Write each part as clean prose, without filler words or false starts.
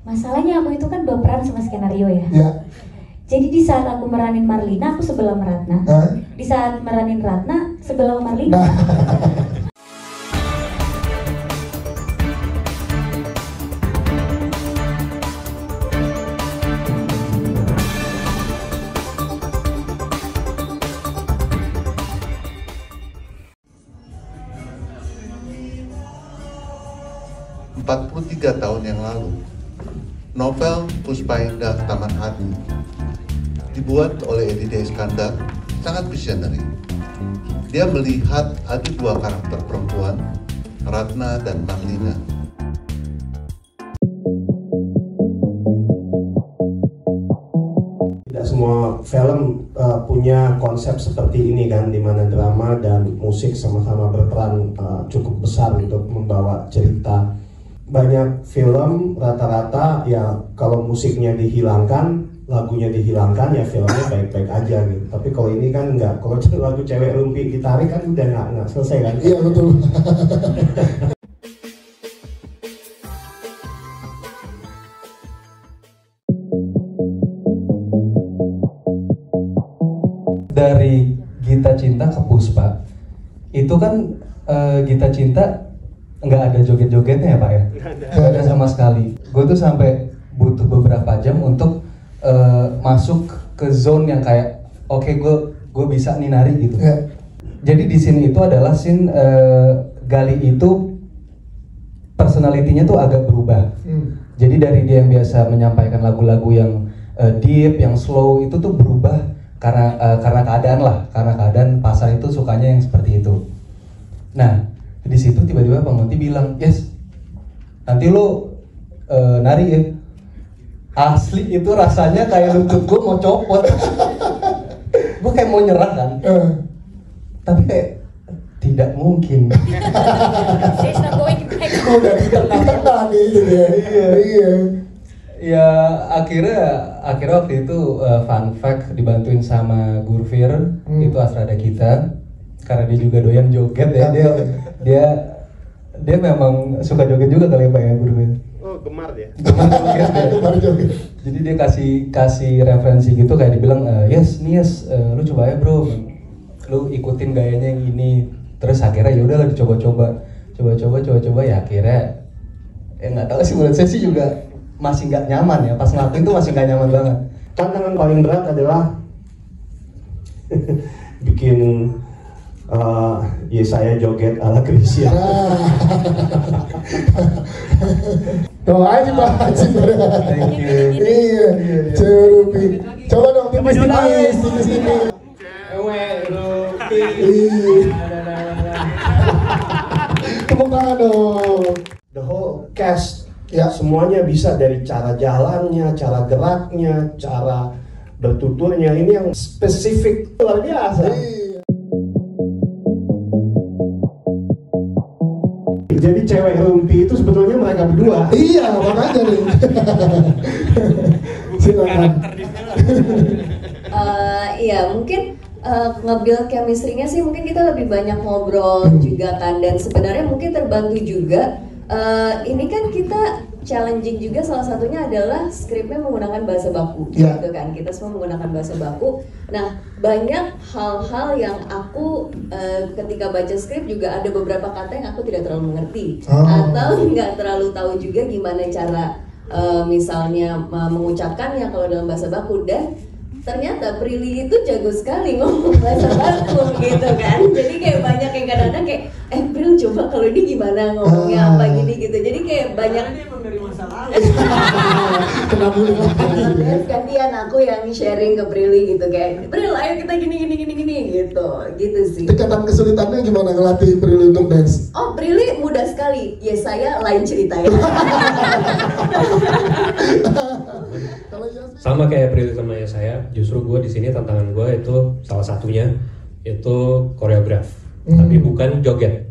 Masalahnya aku itu kan baperan sama skenario ya. Ya. Jadi di saat aku meranin Marlina, aku sebelah Ratna. Di saat meranin Ratna, sebelah Marlina. Nah. 43 tahun yang lalu, novel Puspa Indah Taman Hati dibuat oleh Edi D. Iskandar sangat visionary. Dia melihat ada dua karakter perempuan, Ratna dan Marlina. Tidak semua film punya konsep seperti ini kan, di mana drama dan musik sama-sama berperan cukup besar untuk membawa cerita. Banyak film rata-rata ya kalau musiknya dihilangkan, lagunya dihilangkan ya filmnya baik-baik aja gitu. Tapi kalau ini kan enggak, kalau lagu Cewek Rumpi ditarik kan udah nggak selesai kan? Iya betul. Dari Gita Cinta ke Puspa itu kan Gita Cinta nggak ada joget-jogetnya ya Pak ya? Nggak ada sama sekali. Gue tuh sampai butuh beberapa jam untuk masuk ke zone yang kayak oke, gue bisa nih nari gitu. Ya. Jadi di scene itu adalah scene Gali itu personalitinya tuh agak berubah. Jadi dari dia yang biasa menyampaikan lagu-lagu yang deep, yang slow itu tuh berubah karena keadaan lah, karena keadaan pasar itu sukanya yang seperti itu. Nah di situ tiba-tiba Bang Monty bilang, yes, nanti lo nari ya. Asli itu rasanya kayak lutut gue mau copot. Gue kayak mau nyerah kan. Tapi kayak tidak mungkin. Udah tidak tenang gitu ya. Iya. Ya akhirnya waktu itu fun fact dibantuin sama Gurfir, itu asrada kita. Karena dia juga doyan joget ya, dia memang suka joget juga kali ya Pak ya Gurfir. Oh, gemar dia. Gemar joget. Jadi dia kasih referensi gitu, kayak dibilang yes, lu coba ya bro, lu ikutin gayanya yang ini. Terus akhirnya ya udahlah dicoba-coba ya akhirnya ya nggak tahu sih, menurut saya sih juga masih nggak nyaman ya, pas ngelakuin tuh masih nggak nyaman banget. Tantangan paling berat adalah bikin saya joget ala Krisya. Doain Pak Haji. Thank you. Iya. Cerupi. Coba dong tipis-tipis. Cewek Rumpi. Tepuk tangan dong. The whole cast Ya. semuanya bisa, dari cara jalannya, cara geraknya, cara bertuturnya, ini yang spesifik luar biasa. Jadi Cewek Rumpi itu sebetulnya mereka berdua. Iya, makanya nih. Silakan. Iya, mungkin nge-build chemistry-nya sih mungkin kita lebih banyak ngobrol juga kan, dan sebenarnya mungkin terbantu juga. Ini kan kita challenging juga, salah satunya adalah skripnya menggunakan bahasa baku, gitu kan. Kita semua menggunakan bahasa baku. Nah, banyak hal-hal yang aku ketika baca skrip juga ada beberapa kata yang aku tidak terlalu mengerti, atau nggak terlalu tahu juga gimana cara misalnya mengucapkannya kalau dalam bahasa baku. Dan ternyata Prilly itu jago sekali ngomong bahasa baku gitu kan. Jadi kayak banyak yang kadang-kadang kayak Pril coba kalau ini gimana ngomongnya apa gini gitu. Jadi kayak banyak dari masa lalu. Kenapa gantian aku yang sharing ke Prilly gitu kayak Pril ayo kita gini gitu sih. Tingkatan kesulitannya gimana ngelatih Prilly untuk dance? Oh, Prilly mudah sekali. Ya saya lain cerita ya. Sama kayak Prilly sama ya saya, justru gue di sini tantangan gue itu salah satunya itu koreograf, tapi bukan joget,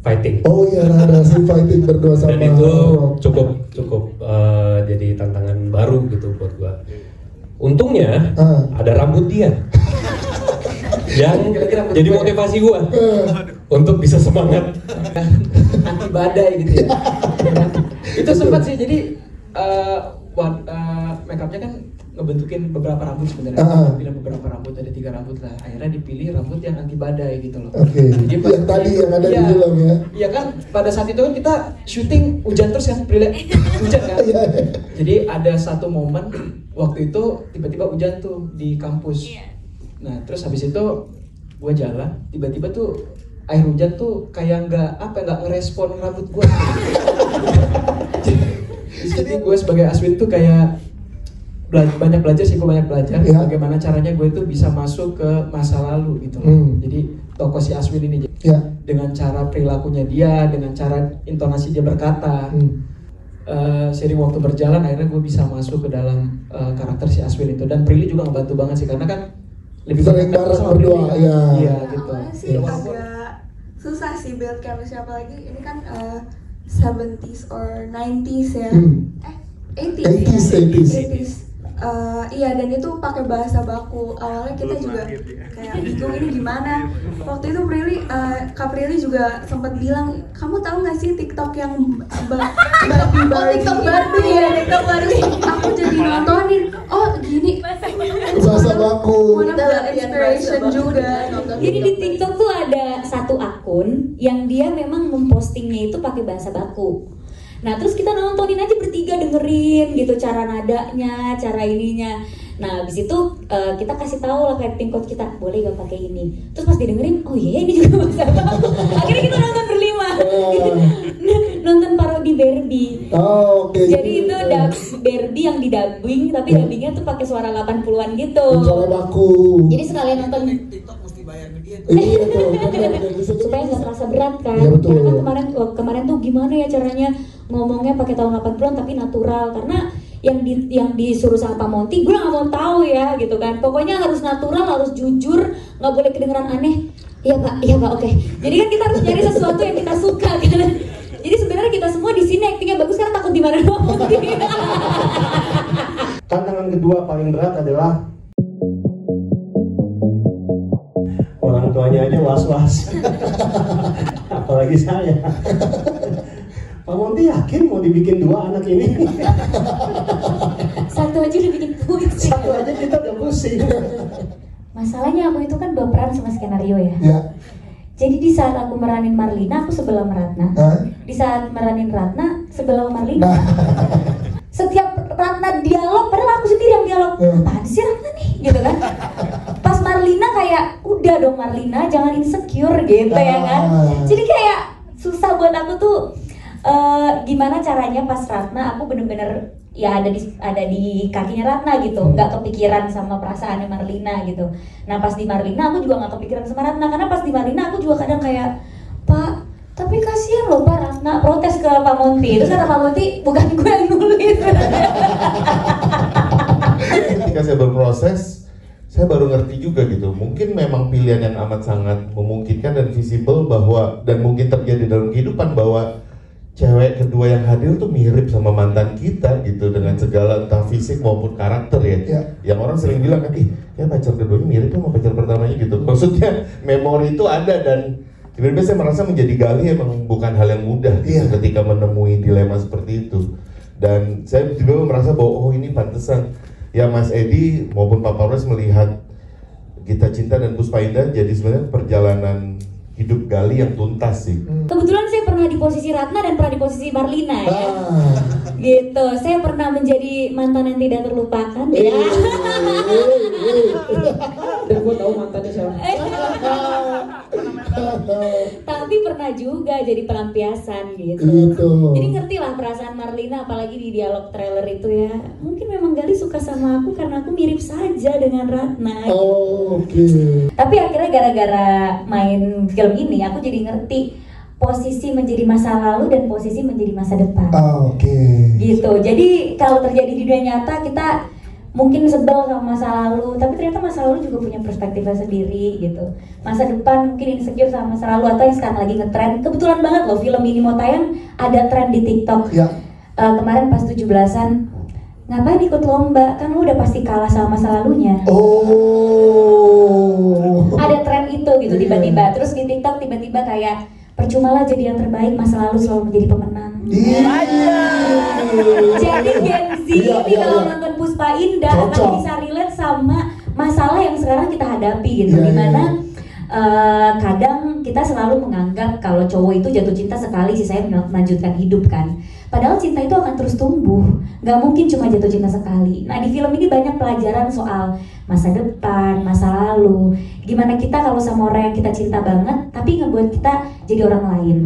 fighting. Oh iya, ada si fighting berdua sama. Dan itu cukup jadi tantangan baru gitu buat gue. Untungnya ada rambut dia yang jadi motivasi gue untuk bisa semangat anti badai gitu ya. Itu sempat sih, jadi make upnya kan ngebentukin beberapa rambut sebenarnya. Pilih beberapa rambut, ada 3 rambut lah. Akhirnya dipilih rambut yang anti badai gitu loh. Jadi yang tadi yang ada di film ya. Iya kan, pada saat itu kan kita syuting hujan terus kan, hujan kan. Jadi ada satu momen waktu itu tiba-tiba hujan tuh di kampus. Nah terus habis itu gue jalan, tiba-tiba tuh air hujan tuh kayak nggak ngerespon rambut gue. Jadi gue sebagai Aswin tuh kayak banyak belajar bagaimana caranya gue tuh bisa masuk ke masa lalu gitu. Jadi tokoh si Aswin ini dengan cara perilakunya dia, dengan cara intonasi dia berkata, seiring waktu berjalan akhirnya gue bisa masuk ke dalam karakter si Aswin itu. Dan Prilly juga ngebantu banget sih karena kan lebih sering bareng berdua ya. Iya gitu. Awalnya sih agak susah sih build chemistry, apalagi ini kan 70s or 90s ya. 80s. Iya, dan itu pakai bahasa baku. Awalnya kita juga kayak bingung ini gimana. Waktu itu Kak Prilly juga sempat bilang, kamu tahu nggak sih TikTok yang TikTok baru ya, TikTok baru. Aku jadi nontonin. Oh gini. Bahasa baku. One of the inspiration juga. Jadi di TikTok tuh ada satu akun yang dia memang mempostingnya itu pakai bahasa baku. Nah terus kita nontonin aja bertiga, dengerin gitu cara nadanya, cara ininya. Nah abis itu kita kasih tahu lah ke acting coach kita, boleh gak pakai ini. Terus pas didengerin, oh iya ini juga bahasa baku. Akhirnya kita nonton berlima. Nonton parodi Barbie. Jadi itu Barbie yang didubbing, tapi dubbingnya tuh pakai suara 80-an gitu. Suara baku. Jadi sekalian nonton TikTok mesti bayar ke dia. Supaya nggak terasa berat kan. Ya, Karena kan kemarin tuh gimana ya caranya ngomongnya pakai tahun 80-an tapi natural, karena yang disuruh sama Pak Monty gue nggak mau tahu ya gitu kan. Pokoknya harus natural, harus jujur, nggak boleh kedengeran aneh. Iya pak, oke. Jadi kan kita harus cari sesuatu yang kita suka kan. Jadi sebenarnya kita semua di sini aktingnya bagus karena takut dimarahin Pak Monty. Tantangan kedua paling berat adalah orang tuanya aja was-was. Apalagi saya. Pak Monty yakin mau dibikin 2 anak ini? Satu aja udah bikin pusing. Satu aja kita udah pusing. Masalahnya aku itu kan baperan sama skenario ya. Jadi di saat aku meranin Marlina, aku sebelah Ratna. Di saat meranin Ratna, sebelah Marlina. Setiap Ratna dialog, padahal aku sendiri yang dialog. Apaan sih Ratna nih? Gitu kan. Pas Marlina kayak, udah dong Marlina, jangan insecure gitu ya kan. Jadi kayak susah buat aku tuh gimana caranya pas Ratna aku bener-bener ya ada di kakinya Ratna gitu, nggak kepikiran sama perasaannya Marlina gitu. Nah pas di Marlina aku juga nggak kepikiran sama Ratna, karena pas di Marlina aku juga kadang kayak, Pak tapi kasihan loh Pak Ratna, protes ke Pak Monty. Terus kata Pak Monty, bukan gue yang nulis. Ketika saya berproses, saya baru ngerti juga gitu, mungkin memang pilihan yang amat sangat memungkinkan dan visible bahwa, dan mungkin terjadi dalam kehidupan bahwa cewek kedua yang hadir tuh mirip sama mantan kita gitu, dengan segala entah fisik maupun karakter ya. Yang orang sering bilang kan, kayak pacar keduanya mirip sama pacar pertamanya gitu. Maksudnya memori itu ada, dan tiba-tiba saya merasa menjadi Gali emang bukan hal yang mudah gitu, ketika menemui dilema seperti itu. Dan saya tiba-tiba merasa bahwa oh ini pantesan ya Mas Edi maupun Pak Paulus melihat Gita Cinta dan Puspa Indah jadi sebenarnya perjalanan hidup Gali yang tuntas sih. Kebetulan saya pernah di posisi Ratna dan pernah di posisi Marlina ya. Gitu, saya pernah menjadi mantan yang tidak terlupakan ya. Dan gue tahu mantannya siapa. Tapi pernah juga jadi pelampiasan gitu. Jadi ngerti lah perasaan Marlina, apalagi di dialog trailer itu ya. Mungkin memang Gali suka sama aku karena aku mirip saja dengan Ratna. Tapi akhirnya gara-gara main film ini aku jadi ngerti posisi menjadi masa lalu dan posisi menjadi masa depan. Gitu. Jadi kalau terjadi di dunia nyata kita mungkin sebel sama masa lalu, tapi ternyata masa lalu juga punya perspektifnya sendiri gitu. Masa depan mungkin insecure sama masa lalu, atau yang sekarang lagi ngetren. Kebetulan banget loh film ini mau tayang ada tren di TikTok. Kemarin pas 17-an, ngapain ikut lomba? Kan lu udah pasti kalah sama masa lalunya. Ada tren itu gitu tiba-tiba. Terus di TikTok tiba-tiba kayak percumalah jadi yang terbaik, masa lalu selalu menjadi pemenang. Jadi Gen Z ini kalau nonton Puspa Indah akan bisa relate sama masalah yang sekarang kita hadapi gitu, dimana kadang kita selalu menganggap kalau cowok itu jatuh cinta sekali, sisanya melanjutkan hidup kan. Padahal cinta itu akan terus tumbuh, nggak mungkin cuma jatuh cinta sekali. Nah di film ini banyak pelajaran soal masa depan, masa lalu, gimana kita kalau sama orang yang kita cinta banget, tapi ngebuat kita jadi orang lain.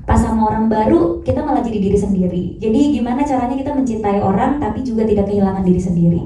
Pas sama orang baru, kita malah jadi diri sendiri. Jadi gimana caranya kita mencintai orang, tapi juga tidak kehilangan diri sendiri.